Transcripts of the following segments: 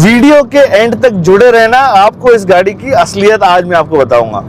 Video के and तक जुड़े रहना, आपको इस गाड़ी की असलियत आज मैं आपको बताऊंगा।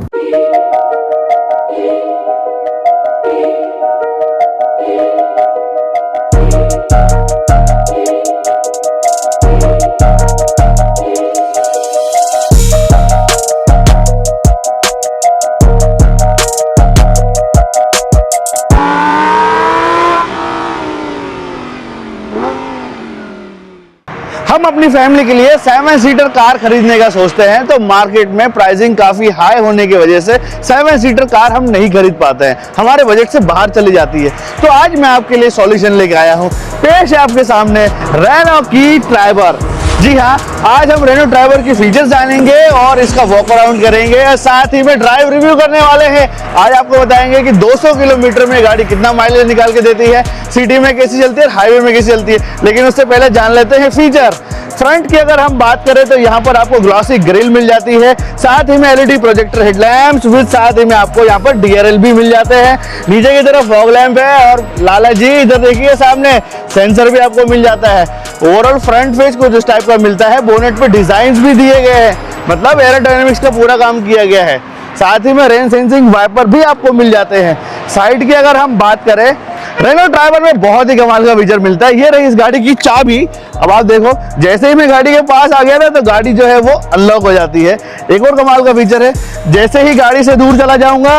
हम अपनी फैमिली के लिए 7 सीटर कार खरीदने का सोचते हैं तो मार्केट में प्राइसिंग काफी हाई होने की वजह से 7 सीटर कार हम नहीं खरीद पाते हैं, हमारे बजट से बाहर चली जाती है। तो आज मैं आपके लिए सॉल्यूशन लेके आया हूँ। पेश है आपके सामने रेनो की ट्राइबर। जी हाँ, आज हम रेनो ट्राइबर की फीचर्स जानेंगे और इसका वॉक अराउंड करेंगे, साथ ही में ड्राइव रिव्यू करने वाले हैं। आज आपको बताएंगे कि 200 किलोमीटर में गाड़ी कितना माइलेज निकाल के देती है, सिटी में कैसी चलती है, हाईवे में कैसी चलती है। लेकिन उससे पहले जान लेते हैं फीचर। फ्रंट की अगर हम बात करें तो यहाँ पर आपको ग्लॉसी ग्रिल मिल जाती है, साथ ही में एलईडी प्रोजेक्टर हेडलैम्प्स विद साथ ही में आपको यहाँ पर डीआरएल भी मिल जाते हैं। नीचे की तरफ फॉग लैंप है और लाला जी इधर देखिए सामने सेंसर भी आपको मिल जाता है। ओवरऑल फ्रंट फेस कुछ इस टाइप का मिलता है। बोनेट पे डिजाइन भी दिए गए हैं, मतलब एरोडायनेमिक्स का पूरा काम किया गया है। साथ ही में रेन सेंसिंग वाइपर भी आपको मिल जाते हैं। साइड की अगर हम बात करें, रेनो ट्राइबर में बहुत ही कमाल का फीचर मिलता है। ये रही इस गाड़ी की चाबी। अब आप देखो, जैसे ही मैं गाड़ी के पास आ गया ना तो गाड़ी जो है वो अनलॉक हो जाती है। एक और कमाल का फीचर है, जैसे ही गाड़ी से दूर चला जाऊंगा,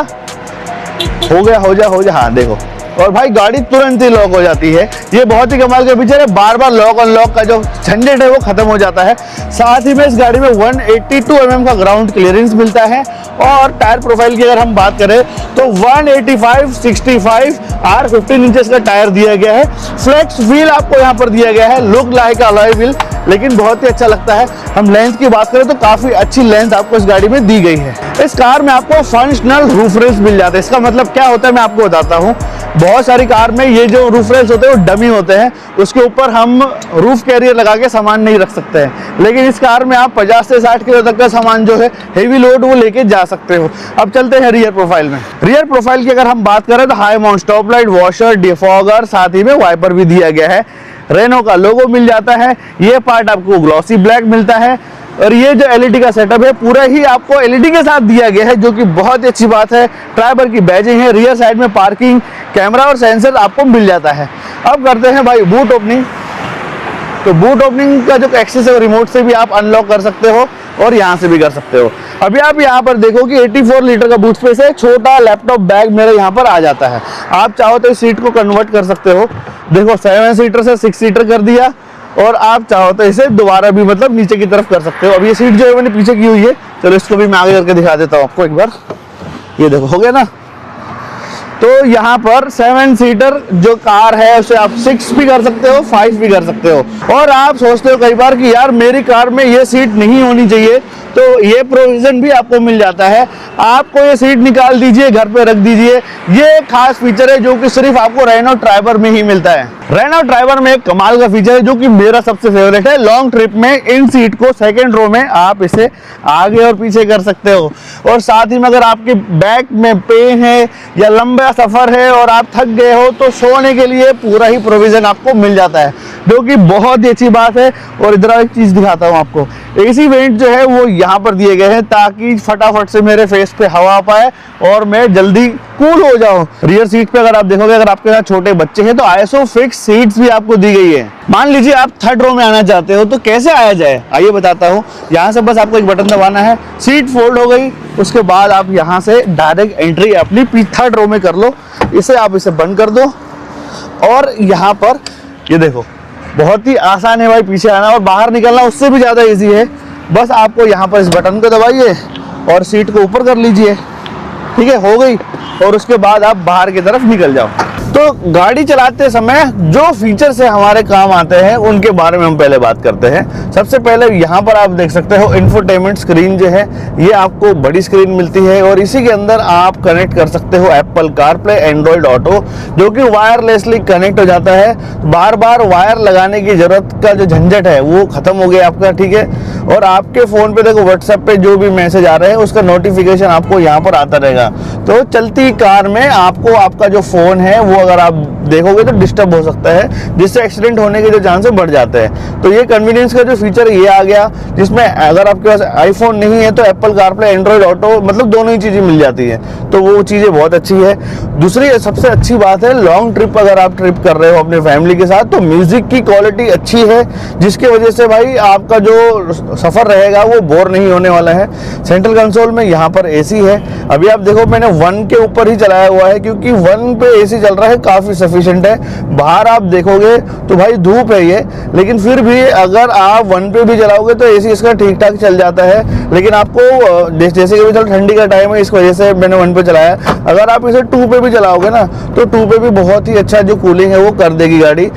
हो गया, हाँ देखो, और भाई गाड़ी तुरंत ही लॉक हो जाती है। ये बहुत ही कमाल का फीचर है, बार बार लॉक अनलॉक का जो झंझट है वो खत्म हो जाता है। साथ ही में इस गाड़ी में 182 mm का ग्राउंड क्लियरेंस मिलता है। और टायर प्रोफाइल की अगर हम बात करें तो 185/65 R15 इंचेस का टायर दिया गया है। फ्लेक्स व्हील आपको यहाँ पर दिया गया है, लुक लाइक अलॉय व्हील, लेकिन बहुत ही अच्छा लगता है। हम लेंथ की बात करें तो काफी अच्छी लेंथ आपको इस गाड़ी में दी गई है। इस कार में आपको फंक्शनल रूफ रेल्स मिल जाते हैं। इसका मतलब क्या होता है मैं आपको बताता हूँ। बहुत सारी कार में ये जो रूफ रेल्स होते हैं वो डमी होते हैं, उसके ऊपर हम रूफ कैरियर लगा के सामान नहीं रख सकते हैं। लेकिन इस कार में आप 50 से 60 किलो तक का सामान जो है हेवी लोड वो लेके जा सकते हो। अब चलते हैं रियर प्रोफाइल में। रियर प्रोफाइल की अगर हम बात करें तो high mount stop light, washer, defogger, साथ ही में वाइपर भी दिया गया है। रेनो का लोगो मिल जाता है। ये पार्ट आपको ग्लॉसी ब्लैक मिलता है। और ये जो एलईडी का सेटअप है पूरा ही आपको एलईडी के साथ दिया गया है, जो कि बहुत ही अच्छी बात है। ट्राइबर की बैजिंग है। रियर साइड में पार्किंग कैमरा और सेंसर आपको मिल जाता है। अब करते हैं भाई बूट ओपनिंग। तो बूट ओपनिंग का जो एक्सेस है रिमोट से भी आप अनलॉक कर सकते हो और यहाँ से भी कर सकते हो। अभी आप यहाँ पर देखो कि 84 लीटर का बूट स्पेस है। छोटा लैपटॉप बैग मेरे यहाँ पर आ जाता है। आप चाहो तो इस सीट को कन्वर्ट कर सकते हो। देखो 7 सीटर से 6 सीटर कर दिया, और आप चाहो तो इसे दोबारा भी मतलब नीचे की तरफ कर सकते हो। अब ये सीट जो है मैंने पीछे की हुई है, चलो इसको भी मैं आगे करके दिखा देता हूँ आपको एक बार। ये देखो, हो गया ना। तो यहाँ पर 7 सीटर जो कार है उसे आप 6 भी कर सकते हो, 5 भी कर सकते हो। और आप सोचते हो कई बार कि यार मेरी कार में ये सीट नहीं होनी चाहिए, तो ये प्रोविजन भी आपको मिल जाता है। आपको ये सीट निकाल दीजिए, घर पे रख दीजिए। ये एक खास फीचर है जो कि सिर्फ आपको रेनो ट्राइबर में ही मिलता है। रेनो ट्राइबर में एक कमाल का फीचर है जो कि मेरा सबसे फेवरेट है। लॉन्ग ट्रिप में इन सीट को सेकंड रो में आप इसे आगे और पीछे कर सकते हो। और साथ ही में अगर आपके बैक में पेन है या लंबा सफर है और आप थक गए हो तो सोने के लिए पूरा ही प्रोविजन आपको मिल जाता है, जो कि बहुत ही अच्छी बात है। और इधर एक चीज दिखाता हूँ आपको, एसी वेंट जो है वो यहाँ पर दिए गए हैं ताकि फटाफट से मेरे फेस पे हवा आ पाए और मैं जल्दी कूल हो जाऊं। रियर सीट पे अगर आप देखोगे, अगर आपके साथ छोटे बच्चे हैं तो आईएसओ फिक्स सीट्स भी आपको दी गई है। मान लीजिए आप थर्ड रो में आना चाहते हो तो कैसे आया जाए, आइए बताता हूँ। यहाँ से बस आपको एक बटन दबाना है, सीट फोल्ड हो गई, उसके बाद आप यहाँ से डायरेक्ट एंट्री अपनी थर्ड रो में कर लो। इसे आप इसे बंद कर दो और यहाँ पर ये देखो, बहुत ही आसान है भाई पीछे आना, और बाहर निकलना उससे भी ज्यादा इजी है। बस आपको यहाँ पर इस बटन को दबाइए और सीट को ऊपर कर लीजिए, ठीक है, हो गई। और उसके बाद आप बाहर की तरफ निकल जाओ। तो गाड़ी चलाते समय जो फीचर से हमारे काम आते हैं उनके बारे में हम पहले बात करते हैं। सबसे पहले यहाँ पर आप देख सकते हो इंफोटेनमेंट स्क्रीन जो है ये आपको बड़ी स्क्रीन मिलती है और इसी के अंदर आप कनेक्ट कर सकते हो एप्पल कारप्ले, एंड्रॉइड ऑटो, जो कि वायरलेसली कनेक्ट हो जाता है। बार बार वायर लगाने की जरूरत का जो झंझट है वो खत्म हो गया आपका, ठीक है। और आपके फ़ोन पे देखो व्हाट्सएप पे जो भी मैसेज आ रहे हैं उसका नोटिफिकेशन आपको यहाँ पर आता रहेगा। तो चलती कार में आपको आपका जो फ़ोन है वो अगर आप देखोगे तो डिस्टर्ब हो सकता है, जिससे एक्सीडेंट होने के जो चांसेस बढ़ जाते हैं। तो ये कन्वीनियंस का जो फीचर ये आ गया, जिसमें अगर आपके पास आईफोन नहीं है तो एप्पल कारप्ले, एंड्रॉइड ऑटो, मतलब दोनों ही चीज़ें मिल जाती है। तो वो चीज़ें बहुत अच्छी है। दूसरी सबसे अच्छी बात है, लॉन्ग ट्रिप अगर आप ट्रिप कर रहे हो अपने फैमिली के साथ तो म्यूजिक की क्वालिटी अच्छी है, जिसकी वजह से भाई आपका जो सफ़र रहेगा वो बोर नहीं होने वाला है। सेंट्रल कंसोल में यहाँ पर एसी है। अभी आप देखो मैंने 1 के ऊपर ही चलाया हुआ है, क्योंकि 1 पे एसी चल रहा है, काफ़ी सफिशिएंट है। बाहर आप देखोगे तो भाई धूप है ये, लेकिन फिर भी अगर आप 1 पे भी चलाओगे तो एसी इसका ठीक ठाक चल जाता है। लेकिन आपको जैसे कि चल ठंडी का टाइम है, इस वजह से मैंने 1 पे चलाया। अगर आप इसे 2 पे भी चलाओगे ना तो 2 पे भी बहुत ही अच्छा जो कूलिंग है वो कर देगी गाड़ी।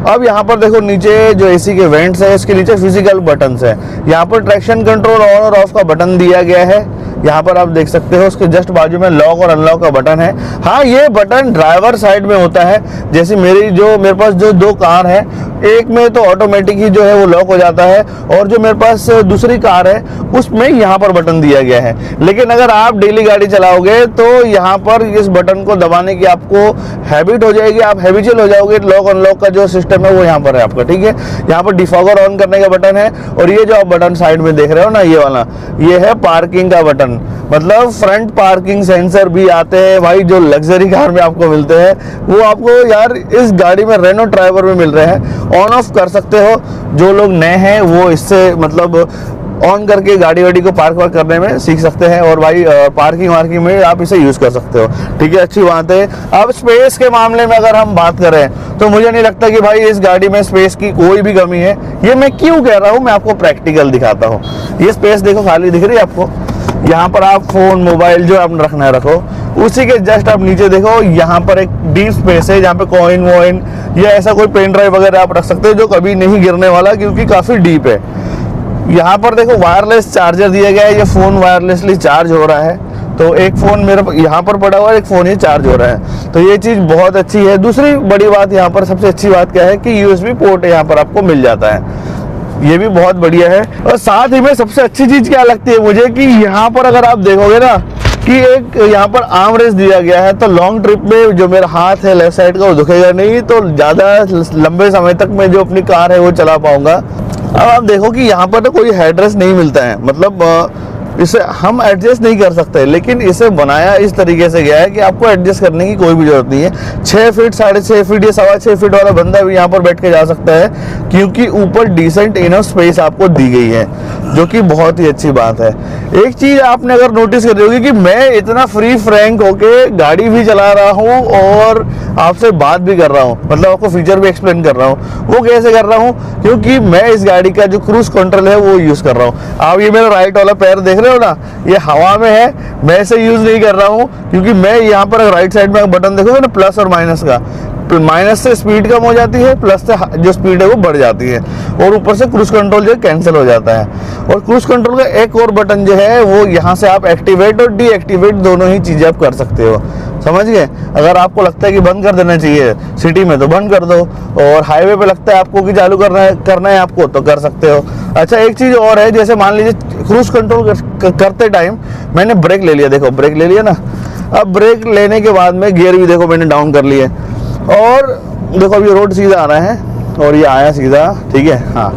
अब यहाँ पर देखो नीचे जो एसी के वेंट्स है इसके नीचे फिजिकल बटन्स है। यहाँ पर ट्रैक्शन कंट्रोल ऑन और ऑफ का बटन दिया गया है। यहाँ पर आप देख सकते हो उसके जस्ट बाजू में लॉक और अनलॉक का बटन है। हाँ, ये बटन ड्राइवर साइड में होता है। जैसे मेरे पास जो 2 कार है, एक में तो ऑटोमेटिक ही जो है वो लॉक हो जाता है, और जो मेरे पास दूसरी कार है उसमें यहाँ पर बटन दिया गया है। लेकिन अगर आप डेली गाड़ी चलाओगे तो यहाँ पर इस बटन को दबाने की आपको हैबिट हो जाएगी, आप हैबिचुअल हो जाओगे। लॉक अनलॉक का जो सिस्टम है वो यहाँ पर है आपका, ठीक है। यहाँ पर डिफॉगर ऑन करने का बटन है, और ये जो आप बटन साइड में देख रहे हो ना, ये वाला, ये है पार्किंग का बटन। मतलब फ्रंट पार्किंग सेंसर भी आते हैं भाई, जो लग्जरी कार में आपको मिलते हैं वो आपको यार इस गाड़ी में रेनो ड्राइवर में मिल रहे हैं। ऑन ऑफ कर सकते हो, जो लोग नए हैं वो इससे मतलब ऑन करके गाड़ी वाड़ी को पार्क वार्क करने में सीख सकते हैं, और भाई पार्किंग वार्किंग में आप इसे यूज़ कर सकते हो, ठीक है। अच्छी बात है। अब स्पेस के मामले में अगर हम बात करें तो मुझे नहीं लगता कि भाई इस गाड़ी में स्पेस की कोई भी कमी है। ये मैं क्यों कह रहा हूँ, मैं आपको प्रैक्टिकल दिखाता हूँ। ये स्पेस देखो खाली दिख रही है आपको। यहाँ पर आप फोन मोबाइल जो आपने रखना है रखो, उसी के जस्ट आप नीचे देखो यहाँ पर एक डीप स्पेस है जहाँ पे कॉइन वॉइन या ऐसा कोई पेन ड्राइव वगैरह आप रख सकते हो, जो कभी नहीं गिरने वाला, क्योंकि काफ़ी डीप है। यहाँ पर देखो वायरलेस चार्जर दिया गया है, ये फ़ोन वायरलेसली चार्ज हो रहा है। तो एक फ़ोन मेरे यहाँ पर पड़ा हुआ है, एक फ़ोन ही चार्ज हो रहा है, तो ये चीज़ बहुत अच्छी है। दूसरी बड़ी बात यहाँ पर, सबसे अच्छी बात क्या है कि USB पोर्ट यहाँ पर आपको मिल जाता है, ये भी बहुत बढ़िया है। और साथ ही में सबसे अच्छी चीज़ क्या लगती है मुझे कि यहाँ पर अगर आप देखोगे ना कि एक यहाँ पर आर्म रेस्ट दिया गया है, तो लॉन्ग ट्रिप में जो मेरा हाथ है लेफ्ट साइड का वो दुखेगा नहीं, तो ज़्यादा लंबे समय तक मैं जो अपनी कार है वो चला पाऊँगा। अब आप देखो कि यहाँ पर तो कोई हेडरेस्ट नहीं मिलता है, मतलब इसे हम एडजस्ट नहीं कर सकते, लेकिन इसे बनाया इस तरीके से गया है कि आपको एडजस्ट करने की कोई भी जरूरत नहीं है। 6 फीट 6.5 फीट या 6.25 फीट वाला बंदा भी यहाँ पर बैठ के जा सकता है, क्योंकि ऊपर डिसेंट इनफ स्पेस आपको दी गई है, जो कि बहुत ही अच्छी बात है। एक चीज़ आपने अगर नोटिस करी होगी कि मैं इतना फ्री फ्रैंक होके गाड़ी भी चला रहा हूँ और आपसे बात भी कर रहा हूँ, मतलब आपको फीचर भी एक्सप्लेन कर रहा हूँ। वो कैसे कर रहा हूँ, क्योंकि मैं इस गाड़ी का जो क्रूज कंट्रोल है वो यूज़ कर रहा हूँ। आप ये मेरा राइट वाला पैर देख रहे हो ना, ये हवा में है, मैं इसे यूज़ नहीं कर रहा हूँ, क्योंकि मैं यहाँ पर राइट साइड में बटन देखोगे ना प्लस और माइनस का, माइनस से स्पीड कम हो जाती है, प्लस से जो स्पीड है वो बढ़ जाती है, और ऊपर से क्रूज कंट्रोल जो है कैंसिल हो जाता है। और क्रूज कंट्रोल का एक और बटन जो है वो यहाँ से आप एक्टिवेट और डीएक्टिवेट दोनों ही चीज़ें आप कर सकते हो, समझ गए। अगर आपको लगता है कि बंद कर देना चाहिए सिटी में तो बंद कर दो, और हाईवे पे लगता है आपको कि चालू करना है आपको तो कर सकते हो। अच्छा, एक चीज़ और है, जैसे मान लीजिए क्रूज कंट्रोल करते टाइम मैंने ब्रेक ले लिया, देखो ब्रेक ले लिया ना, अब ब्रेक लेने के बाद में गियर भी देखो मैंने डाउन कर लिए, और देखो अब ये रोड सीधा आ रहा है और ये आया सीधा, ठीक है। हाँ,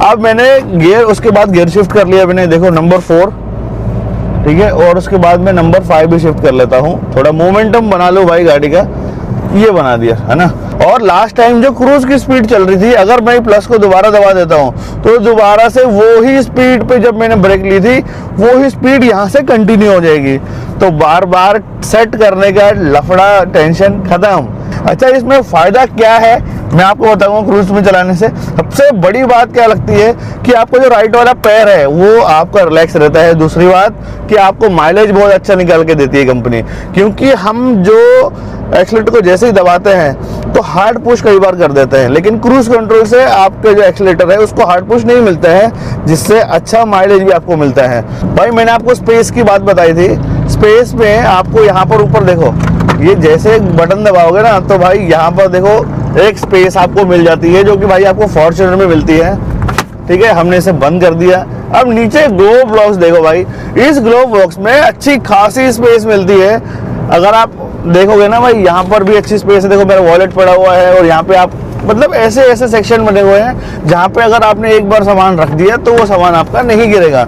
अब मैंने गियर, उसके बाद गियर शिफ्ट कर लिया मैंने, देखो नंबर 4, ठीक है, और उसके बाद मैं नंबर 5 भी शिफ्ट कर लेता हूँ, थोड़ा मोमेंटम बना लो भाई गाड़ी का, ये बना दिया है ना। और लास्ट टाइम जो क्रूज की स्पीड चल रही थी, अगर मैं प्लस को दोबारा दबा देता हूँ तो दोबारा से वो ही स्पीड पे जब मैंने ब्रेक ली थी वो ही स्पीड यहाँ से कंटिन्यू हो जाएगी, तो बार बार सेट करने का लफड़ा टेंशन खत्म। अच्छा, इसमें फ़ायदा क्या है मैं आपको बताऊंगा क्रूज में चलाने से। सबसे बड़ी बात क्या लगती है कि आपको जो राइट वाला पैर है वो आपका रिलैक्स रहता है। दूसरी बात कि आपको माइलेज बहुत अच्छा निकाल के देती है कंपनी, क्योंकि हम जो एक्सीलेटर को जैसे ही दबाते हैं तो हार्ड पुश कई बार कर देते हैं, लेकिन क्रूज कंट्रोल से आपके जो एक्सीलेटर है उसको हार्ड पुश नहीं मिलता है, जिससे अच्छा माइलेज भी आपको मिलता है। भाई मैंने आपको स्पेस की बात बताई थी, स्पेस में आपको यहाँ पर ऊपर देखो, ये जैसे बटन दबाओगे ना तो भाई यहाँ पर देखो एक स्पेस आपको मिल जाती है, जो कि भाई आपको फॉर्च्यूनर में मिलती है। ठीक है, हमने इसे बंद कर दिया। अब नीचे ग्लोव बॉक्स देखो भाई, इस ग्लोव बॉक्स में अच्छी खासी स्पेस मिलती है। अगर आप देखोगे ना भाई, यहाँ पर भी अच्छी स्पेस है। देखो मेरा वॉलेट पड़ा हुआ है और यहाँ पे आप मतलब ऐसे ऐसे सेक्शन बने हुए हैं जहाँ पे अगर आपने एक बार सामान रख दिया तो वो सामान आपका नहीं गिरेगा।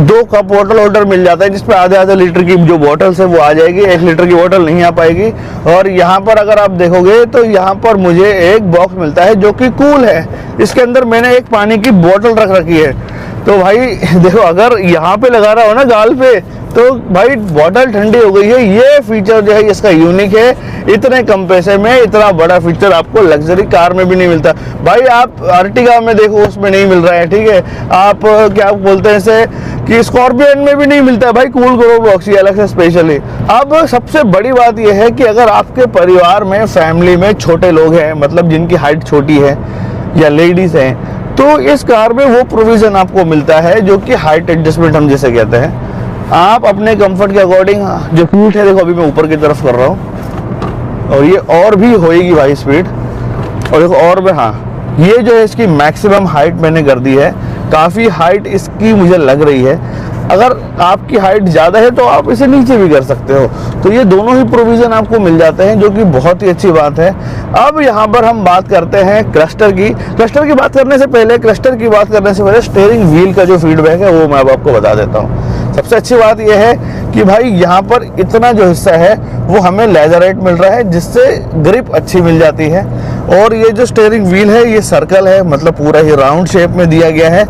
2 कप वाटर होल्डर मिल जाता है जिसपे आधे लीटर की जो बॉटल्स है वो आ जाएगी, 1 लीटर की बॉटल नहीं आ पाएगी। और यहाँ पर अगर आप देखोगे तो यहाँ पर मुझे एक बॉक्स मिलता है जो कि कूल है। इसके अंदर मैंने एक पानी की बोतल रख रखी है। तो भाई देखो, अगर यहाँ पे लगा रहा हो ना गाल पे, तो भाई बॉटल ठंडी हो गई है। ये फीचर जो है इसका यूनिक है। इतने कम पैसे में इतना बड़ा फीचर आपको लग्जरी कार में भी नहीं मिलता भाई। आप अर्टिगा में देखो, उसमें नहीं मिल रहा है, ठीक है। आप क्या बोलते हैं इसे कि स्कॉर्पियन में भी नहीं मिलता है भाई कूल ग्लो बॉक्स, ये अलग से स्पेशली। अब सबसे बड़ी बात यह है कि अगर आपके परिवार में, फैमिली में छोटे लोग हैं, मतलब जिनकी हाइट छोटी है या लेडीज हैं, तो इस कार में वो प्रोविजन आपको मिलता है जो कि हाइट एडजस्टमेंट हम जिसे कहते हैं। आप अपने कंफर्ट के अकॉर्डिंग जो स्पीड है, देखो अभी मैं ऊपर की तरफ कर रहा हूँ और ये और भी होएगी भाई स्पीड। और देखो और भी, हाँ ये जो है इसकी मैक्सिमम हाइट मैंने कर दी है। काफ़ी हाइट इसकी मुझे लग रही है। अगर आपकी हाइट ज़्यादा है तो आप इसे नीचे भी कर सकते हो। तो ये दोनों ही प्रोविज़न आपको मिल जाते हैं, जो कि बहुत ही अच्छी बात है। अब यहाँ पर हम बात करते हैं क्लस्टर की। क्लस्टर की बात करने से पहले स्टीयरिंग व्हील का जो फीडबैक है वो मैं अब आपको बता देता हूँ। सबसे अच्छी बात यह है कि भाई यहाँ पर इतना जो हिस्सा है वो हमें लेजराइट मिल रहा है, जिससे ग्रिप अच्छी मिल जाती है। और ये जो स्टीयरिंग व्हील है ये सर्कल है, मतलब पूरा ही राउंड शेप में दिया गया है,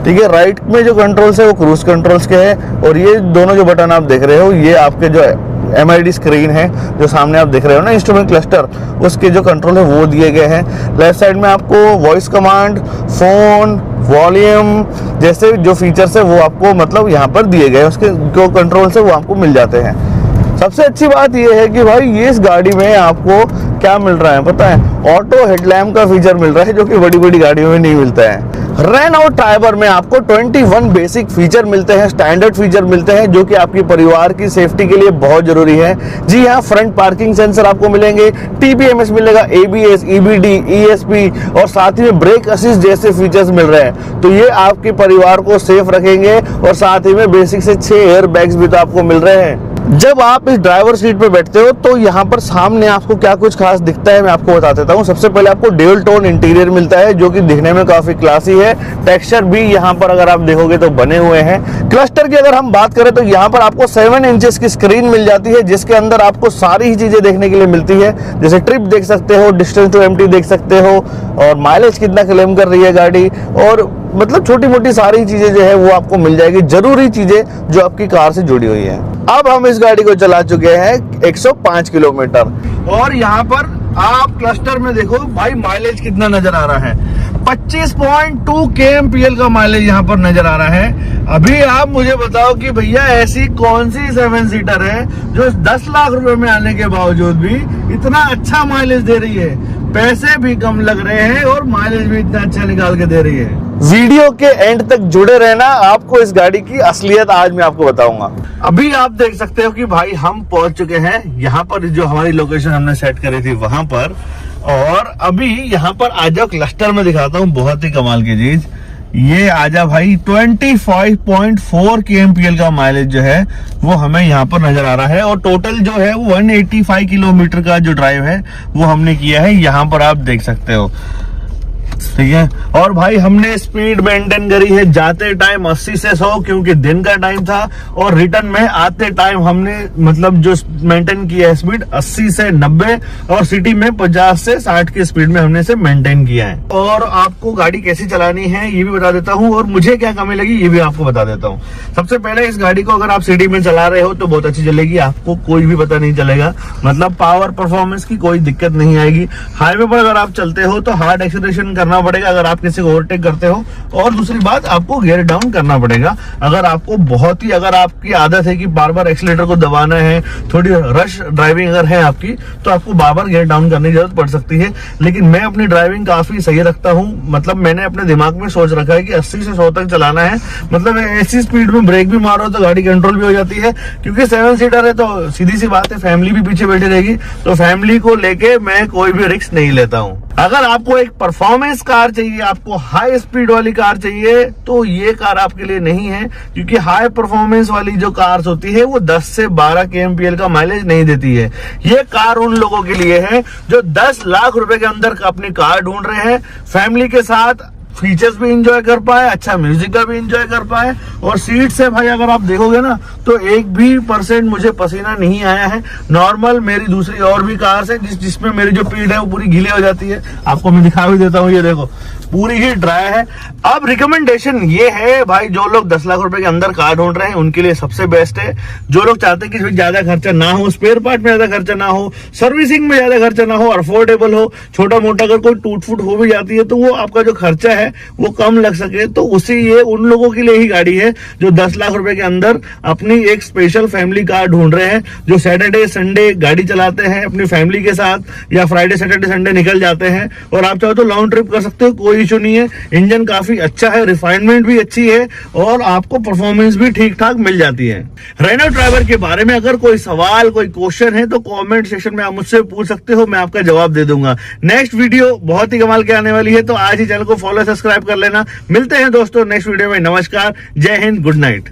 ठीक है। राइट में जो कंट्रोल्स है वो क्रूज कंट्रोल्स के हैं। और ये दोनों जो बटन आप देख रहे हो ये आपके जो MID स्क्रीन है, जो सामने आप देख रहे हो ना इंस्ट्रूमेंट क्लस्टर, उसके जो कंट्रोल है वो दिए गए हैं। लेफ्ट साइड में आपको वॉइस कमांड, फोन, वॉल्यूम जैसे जो फीचर्स है वो आपको मतलब यहाँ पर दिए गए हैं, उसके जो कंट्रोल्स है वो आपको मिल जाते हैं। सबसे अच्छी बात यह है कि भाई ये इस गाड़ी में आपको क्या मिल रहा है पता है? ऑटो हेडलैम्प का फीचर मिल रहा है, जो कि बड़ी बड़ी गाड़ियों में नहीं मिलता है। रेनॉल्ट ट्राइबर में आपको 21 बेसिक फीचर मिलते हैं, स्टैंडर्ड फीचर मिलते हैं, जो कि आपके परिवार की सेफ्टी के लिए बहुत जरूरी है। जी हाँ, फ्रंट पार्किंग सेंसर आपको मिलेंगे, TPMS मिलेगा, ABS, EBD, ESP और साथ ही में ब्रेक असिस्ट जैसे फीचर्स मिल रहे हैं। तो ये आपके परिवार को सेफ रखेंगे। और साथ ही में बेसिक से 6 एयर बैग्स भी तो आपको मिल रहे हैं। जब आप इस ड्राइवर सीट पे बैठते हो तो यहाँ पर सामने आपको क्या कुछ खास दिखता है मैं आपको बता देता हूँ। सबसे पहले आपको ड्यूल टोन इंटीरियर मिलता है, जो कि दिखने में काफी क्लासी है। टेक्सचर भी यहाँ पर अगर आप देखोगे तो बने हुए हैं। क्लस्टर की अगर हम बात करें तो यहाँ पर आपको 7 इंचेस की स्क्रीन मिल जाती है, जिसके अंदर आपको सारी ही चीजें देखने के लिए मिलती है। जैसे ट्रिप देख सकते हो, डिस्टेंस टू एम्प्टी देख सकते हो, और माइलेज कितना क्लेम कर रही है गाड़ी, और मतलब छोटी मोटी सारी चीजें जो है वो आपको मिल जाएगी, जरूरी चीजें जो आपकी कार से जुड़ी हुई है। अब हम इस गाड़ी को चला चुके हैं 105 किलोमीटर, और यहाँ पर आप क्लस्टर में देखो भाई माइलेज कितना नजर आ रहा है। 25.2 kmpl का माइलेज यहाँ पर नजर आ रहा है। अभी आप मुझे बताओ कि भैया ऐसी कौन सी 7 सीटर है जो 10 लाख रुपए में आने के बावजूद भी इतना अच्छा माइलेज दे रही है। पैसे भी कम लग रहे हैं और माइलेज भी इतना अच्छा निकाल के दे रही है। वीडियो के एंड तक जुड़े रहना, आपको इस गाड़ी की असलियत आज मैं आपको बताऊंगा। अभी आप देख सकते हो कि भाई हम पहुंच चुके हैं यहाँ पर, जो हमारी लोकेशन हमने सेट करी थी वहां पर। और अभी यहाँ पर आ जाओ, क्लस्टर में दिखाता हूँ बहुत ही कमाल की चीज। ये आजा भाई 25.4 kmpl का माइलेज जो है वो हमें यहाँ पर नजर आ रहा है। और टोटल जो है वो 185 किलोमीटर का जो ड्राइव है वो हमने किया है, यहाँ पर आप देख सकते हो, ठीक है। और भाई हमने स्पीड मेंटेन करी है जाते टाइम 80 से 100, क्योंकि दिन का टाइम था, और रिटर्न में आते टाइम हमने मतलब जो मेंटेन किया है स्पीड 80 से 90, और सिटी में 50 से 60 की स्पीड में हमने इसे मेंटेन किया है। और आपको गाड़ी कैसी चलानी है ये भी बता देता हूँ, और मुझे क्या कमी लगी ये भी आपको बता देता हूँ। सबसे पहले इस गाड़ी को अगर आप सिटी में चला रहे हो तो बहुत अच्छी चलेगी, आपको कोई भी पता नहीं चलेगा, मतलब पावर परफॉर्मेंस की कोई दिक्कत नहीं आएगी। हाईवे पर अगर आप चलते हो तो हार्ड एक्सीलरेशन करना पड़ेगा अगर आप किसी को ओवरटेक करते हो, और दूसरी बात आपको गियर डाउन करना पड़ेगा। अगर आपको बहुत ही, अगर आपकी आदत है कि बार बार एक्सीलेटर को दबाना है, थोड़ी रश ड्राइविंग अगर है आपकी, तो आपको बार बार गियर डाउन करने की जरूरत पड़ सकती है। लेकिन मैं अपनी ड्राइविंग काफी सही रखता हूँ, मतलब मैंने अपने दिमाग में सोच रखा है कि 80 से 100 तक चलाना है, मतलब ऐसी स्पीड में ब्रेक भी मारो तो गाड़ी कंट्रोल भी हो जाती है। क्योंकि 7 सीटर है तो सीधी सी बात है फैमिली भी पीछे बैठी रहेगी, तो फैमिली को लेके मैं कोई भी रिस्क नहीं लेता हूँ। अगर आपको एक परफॉर्मेंस कार चाहिए, आपको हाई स्पीड वाली कार चाहिए, तो ये कार आपके लिए नहीं है, क्योंकि हाई परफॉर्मेंस वाली जो कार्स होती है वो 10 से 12 kmpl का माइलेज नहीं देती है। ये कार उन लोगों के लिए है जो 10 लाख रुपए के अंदर अपनी कार ढूंढ रहे हैं, फैमिली के साथ फीचर्स भी इंजॉय कर पाए, अच्छा म्यूजिक का भी इंजॉय कर पाए। और सीट से भाई अगर आप देखोगे ना तो 1% मुझे पसीना नहीं आया है। नॉर्मल मेरी दूसरी और भी कार्स है जिसमें मेरी जो पीठ है वो पूरी गीली हो जाती है। आपको मैं दिखा भी देता हूँ, ये देखो पूरी ही ड्राई है। अब रिकमेंडेशन ये है भाई, जो लोग 10 लाख रुपए के अंदर कार ढूंढ रहे हैं उनके लिए सबसे बेस्ट है। जो लोग चाहते हैं कि ज्यादा खर्चा ना हो, स्पेयर पार्ट में ज्यादा खर्चा ना हो, सर्विसिंग में ज्यादा खर्चा ना हो, अफोर्डेबल हो, छोटा मोटा अगर कोई टूट फूट हो भी जाती है तो वो आपका जो खर्चा है वो कम लग सके, तो उसी ये उन लोगों के लिए ही गाड़ी है जो 10 लाख रुपए के अंदर अपनी एक स्पेशल फैमिली कार ढूंढ रहे हैं, जो सैटरडे संडे गाड़ी चलाते हैं अपनी फैमिली के साथ, या फ्राइडे सैटरडे संडे निकल जाते हैं और आप चाहो तो लॉन्ग ट्रिप कर सकते हो, कोई इशू नहीं है। इंजन काफी अच्छा है, रिफाइनमेंट भी अच्छी है और आपको परफॉर्मेंस भी ठीक ठाक मिल जाती है। रेनो ड्राइवर के बारे में अगर कोई सवाल, कोई क्वेश्चन है तो कमेंट सेक्शन में आप मुझसे पूछ सकते हो, मैं आपका जवाब दे दूंगा। नेक्स्ट वीडियो बहुत ही कमाल के आने वाली है, तो आज ही चैनल को फॉलो सब्सक्राइब कर लेना। मिलते हैं दोस्तों नेक्स्ट वीडियो में। नमस्कार, जय हिंद, गुड नाइट।